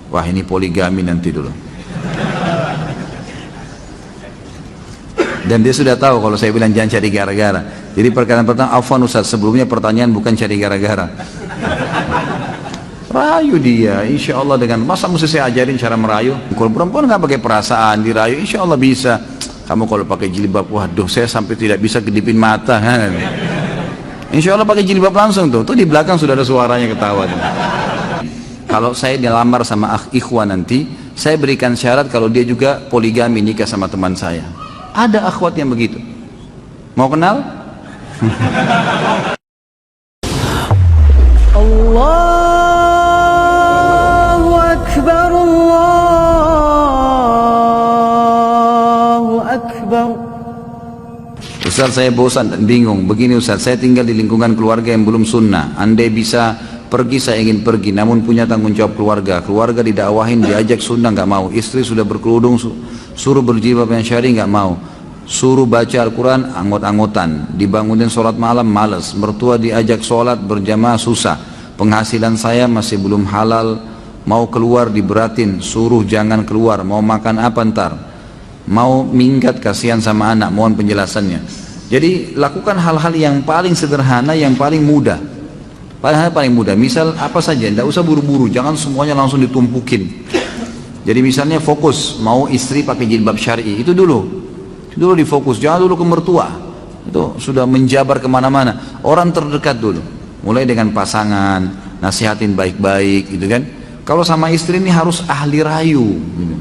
Wah, ini poligami nanti dulu. Dan dia sudah tahu kalau saya bilang jangan cari gara-gara. Jadi perkara pertama, afwan Ustaz, sebelumnya pertanyaan bukan cari gara-gara. Rayu dia, insya Allah dengan, masa mesti saya ajarin cara merayu? Kalau perempuan nggak pakai perasaan, dirayu insya Allah bisa. Kamu kalau pakai jilbab, waduh saya sampai tidak bisa kedipin mata. Insya Allah pakai jilbab langsung tuh di belakang sudah ada suaranya ketawa. Kalau saya dilamar sama ikhwan nanti, saya berikan syarat kalau dia juga poligami nikah sama teman saya. Ada akhwat yang begitu. Mau kenal? Allahu Akbar, Allahu Akbar. Ustaz, saya bosan dan bingung. Begini Ustaz, saya tinggal di lingkungan keluarga yang belum sunnah. Andai bisa pergi, saya ingin pergi, namun punya tanggung jawab keluarga. Keluarga didakwahin, diajak sunnah, nggak mau. Istri sudah berkerudung, suruh berjilbab yang syar'i, nggak mau. Suruh baca Al-Quran, anggot-anggotan. Dibangunin sholat malam, males. Mertua diajak sholat berjamaah, susah. Penghasilan saya masih belum halal. Mau keluar diberatin, suruh jangan keluar. Mau makan apa ntar? Mau minggat, kasihan sama anak. Mohon penjelasannya. Jadi lakukan hal-hal yang paling sederhana, yang paling mudah. Paling mudah. Misal apa saja, tidak usah buru-buru. Jangan semuanya langsung ditumpukin. Jadi misalnya fokus, mau istri pakai jilbab syar'i, itu dulu difokus, jangan dulu ke mertua, itu sudah menjabar kemana-mana. Orang terdekat dulu, mulai dengan pasangan, nasihatin baik-baik gitu kan. Kalau sama istri ini harus ahli rayu gitu.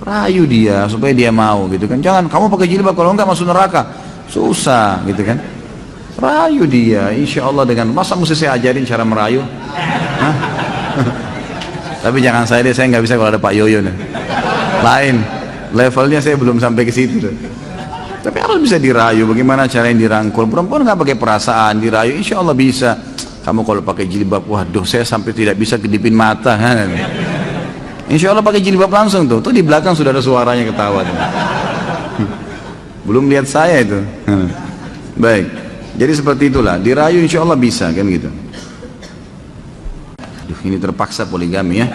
Rayu dia supaya dia mau gitu kan. Jangan kamu pakai jilbab, kalau enggak masuk neraka, susah gitu kan. Rayu dia, insya Allah dengan, masa mesti saya ajarin cara merayu? Tapi jangan saya nggak bisa kalau ada Pak Yoyo nih. Lain levelnya, saya belum sampai ke situ tuh. Tapi harus bisa dirayu. Bagaimana caranya dirangkul? Perempuan nggak pakai perasaan, dirayu insya Allah bisa. Kamu kalau pakai jilbab, waduh saya sampai tidak bisa kedipin mata. Insya Allah pakai jilbab langsung tuh di belakang sudah ada suaranya ketawa tuh. Belum lihat saya itu. Baik, jadi seperti itulah, dirayu insya Allah bisa kan gitu. Aduh, ini terpaksa poligami ya.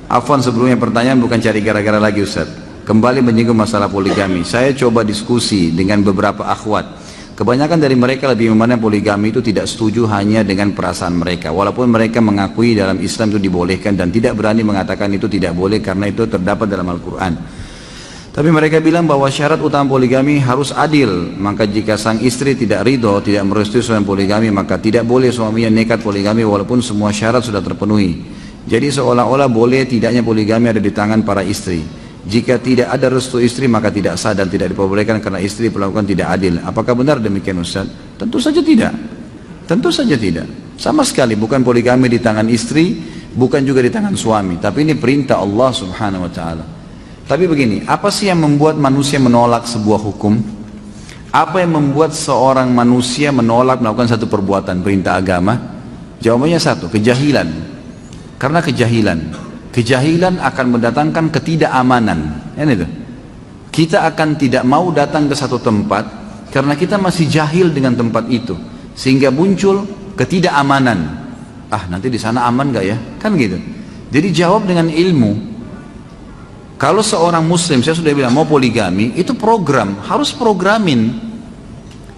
Afwan, sebelumnya pertanyaan bukan cari gara-gara lagi Ustaz. Kembali menyinggung masalah poligami. Saya coba diskusi dengan beberapa akhwat. Kebanyakan dari mereka lebih memandang poligami itu tidak setuju hanya dengan perasaan mereka. Walaupun mereka mengakui dalam Islam itu dibolehkan dan tidak berani mengatakan itu tidak boleh karena itu terdapat dalam Al-Quran. Tapi mereka bilang bahwa syarat utama poligami harus adil. Maka jika sang istri tidak ridho, tidak merestui suami poligami, maka tidak boleh suaminya nekat poligami walaupun semua syarat sudah terpenuhi. Jadi seolah-olah boleh tidaknya poligami ada di tangan para istri. Jika tidak ada restu istri maka tidak sah dan tidak diperbolehkan karena istri melakukan tidak adil. Apakah benar demikian Ustaz? Tentu saja tidak. Tentu saja tidak. Sama sekali bukan poligami di tangan istri, bukan juga di tangan suami. Tapi ini perintah Allah Subhanahu wa taala. Tapi begini, apa sih yang membuat manusia menolak sebuah hukum? Apa yang membuat seorang manusia menolak melakukan satu perbuatan perintah agama? Jawabannya satu, kejahilan. Karena kejahilan akan mendatangkan ketidakamanan. Itu. Kita akan tidak mau datang ke satu tempat karena kita masih jahil dengan tempat itu, sehingga muncul ketidakamanan. Nanti di sana aman gak ya? Kan gitu. Jadi jawab dengan ilmu. Kalau seorang muslim, saya sudah bilang mau poligami, itu program, harus programin.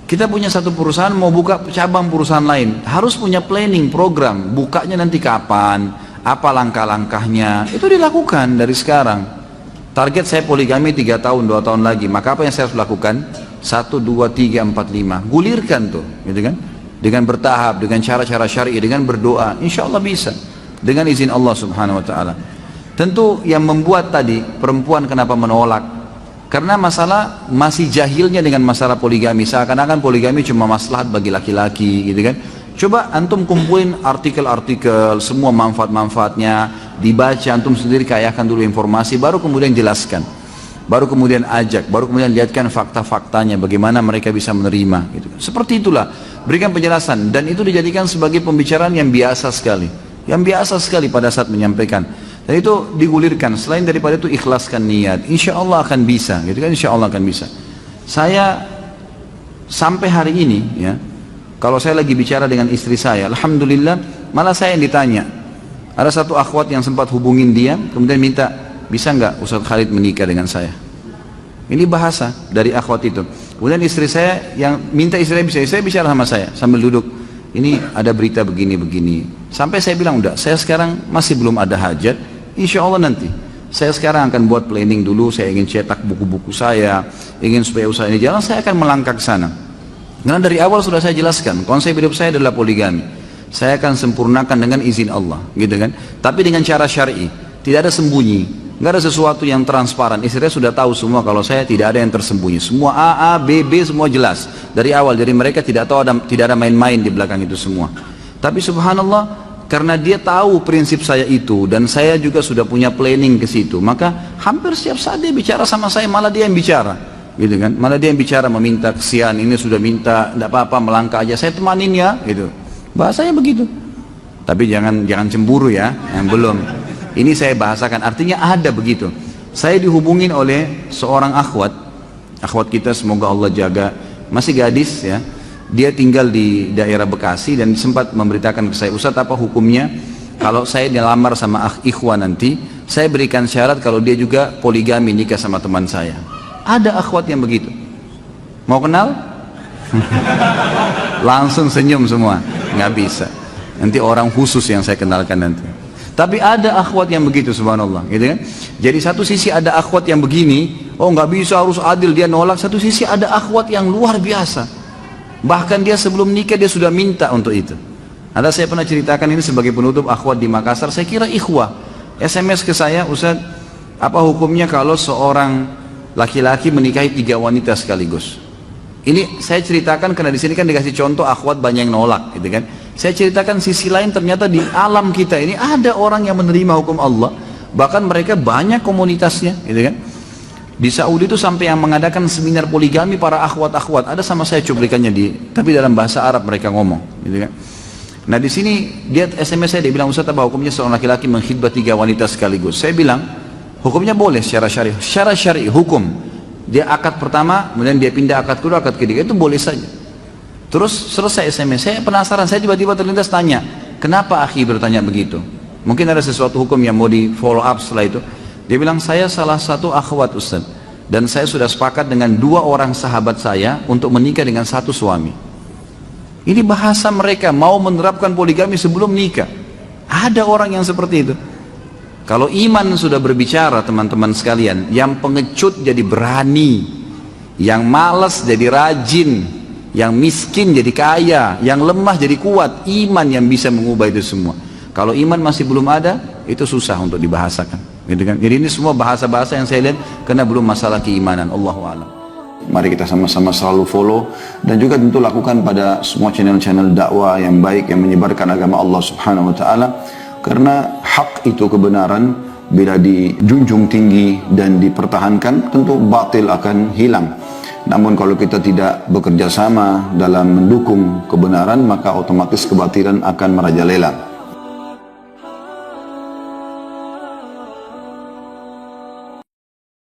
Kita punya satu perusahaan mau buka cabang perusahaan lain, harus punya planning, program, bukanya nanti kapan, apa langkah-langkahnya, itu dilakukan dari sekarang. Target saya poligami 3 tahun, 2 tahun lagi, maka apa yang saya harus lakukan? 1, 2, 3, 4, 5, gulirkan tuh gitu kan, dengan bertahap, dengan cara-cara syar'i, dengan berdoa, insya Allah bisa dengan izin Allah Subhanahu wa ta'ala. Tentu yang membuat tadi perempuan kenapa menolak, karena masalah masih jahilnya dengan masalah poligami, seakan-akan poligami cuma maslahat bagi laki-laki gitu kan. Coba antum kumpulin artikel-artikel, semua manfaat-manfaatnya, dibaca, antum sendiri kayakan dulu informasi, baru kemudian jelaskan, baru kemudian ajak, baru kemudian lihatkan fakta-faktanya, bagaimana mereka bisa menerima gitu. Seperti itulah, berikan penjelasan, dan itu dijadikan sebagai pembicaraan yang biasa sekali pada saat menyampaikan. Dan itu digulirkan, selain daripada itu ikhlaskan niat, insya Allah akan bisa gitu kan, insya Allah akan bisa. Saya sampai hari ini ya, kalau saya lagi bicara dengan istri saya, alhamdulillah malah saya yang ditanya, Ada satu akhwat yang sempat hubungin dia, kemudian minta, bisa nggak Ustaz Khalid menikah dengan saya? Ini bahasa dari akhwat itu. Kemudian istri saya yang minta istri saya bicara sama saya sambil duduk. Ini ada berita begini-begini. Sampai saya bilang, udah, saya sekarang masih belum ada hajat, insya Allah nanti. Saya sekarang akan buat planning dulu, saya ingin cetak buku-buku saya, ingin supaya usaha ini jalan, saya akan melangkah ke sana. Karena dari awal sudah saya jelaskan, konsep hidup saya adalah poligami. Saya akan sempurnakan dengan izin Allah, gitu kan? Tapi dengan cara syar'i, tidak ada sembunyi, nggak ada sesuatu yang transparan. Istrinya sudah tahu semua kalau saya tidak ada yang tersembunyi. Semua A, B, B semua jelas dari awal. Jadi mereka tidak tahu tidak ada main-main di belakang itu semua. Tapi subhanallah, karena dia tahu prinsip saya itu dan saya juga sudah punya planning ke situ, maka hampir setiap saat dia bicara sama saya, malah dia yang bicara, gitu kan? Malah dia yang bicara, meminta kesian, ini sudah minta, tidak apa-apa, melangkah aja, saya temanin ya, gitu. Bahasanya begitu. Tapi jangan cemburu ya, yang belum. Ini saya bahasakan, artinya ada begitu. Saya dihubungin oleh seorang akhwat kita, semoga Allah jaga, masih gadis ya. Dia tinggal di daerah Bekasi dan sempat memberitakan ke saya, Ustaz, apa hukumnya kalau saya dilamar sama ikhwan nanti, saya berikan syarat kalau dia juga poligami, nikah sama teman saya. Ada akhwat yang begitu. Mau kenal? Langsung senyum semua. Nggak bisa. Nanti orang khusus yang saya kenalkan nanti. Tapi ada akhwat yang begitu, subhanallah, gitu kan? Jadi satu sisi ada akhwat yang begini, oh nggak bisa, harus adil, dia nolak. Satu sisi ada akhwat yang luar biasa. Bahkan dia sebelum nikah dia sudah minta untuk itu. Ada, saya pernah ceritakan ini sebagai penutup, akhwat di Makassar, saya kira ikhwah, SMS ke saya, Ustaz, apa hukumnya kalau seorang laki-laki menikahi 3 wanita sekaligus? Ini saya ceritakan karena di sini kan dikasih contoh akhwat banyak yang nolak, gitu kan? Saya ceritakan sisi lain, ternyata di alam kita ini ada orang yang menerima hukum Allah, bahkan mereka banyak komunitasnya, gitu kan? Di Saudi itu sampai yang mengadakan seminar poligami para akhwat-akhwat, ada sama saya cuplikannya tapi dalam bahasa Arab mereka ngomong, gitu kan? Nah di sini dia SMS saya, dia bilang, Ustaz, apa hukumnya seorang laki-laki mengkhidbah 3 wanita sekaligus? Saya bilang, hukumnya boleh secara syar'i, hukum. Dia akad pertama, kemudian dia pindah akad kedua, akad ketiga, itu boleh saja. Terus selesai SMS, saya penasaran, saya tiba-tiba terlintas tanya, kenapa akhi bertanya begitu? Mungkin ada sesuatu hukum yang mau di follow up setelah itu. Dia bilang, saya salah satu akhwat Ustaz, dan saya sudah sepakat dengan 2 orang sahabat saya untuk menikah dengan 1 suami. Ini bahasa mereka, mau menerapkan poligami sebelum nikah. Ada orang yang seperti itu. Kalau iman sudah berbicara, teman-teman sekalian, yang pengecut jadi berani, yang malas jadi rajin, yang miskin jadi kaya, yang lemah jadi kuat. Iman yang bisa mengubah itu semua. Kalau iman masih belum ada, itu susah untuk dibahasakan, gitu kan? Jadi ini semua bahasa-bahasa yang saya lihat karena belum masalah keimanan. Allahu a'lam. Mari kita sama-sama selalu follow dan juga tentu lakukan pada semua channel-channel dakwah yang baik yang menyebarkan agama Allah Subhanahu wa taala. Karena hak itu, kebenaran, bila dijunjung tinggi dan dipertahankan, tentu batil akan hilang. Namun kalau kita tidak bekerja sama dalam mendukung kebenaran, maka otomatis kebatilan akan merajalela.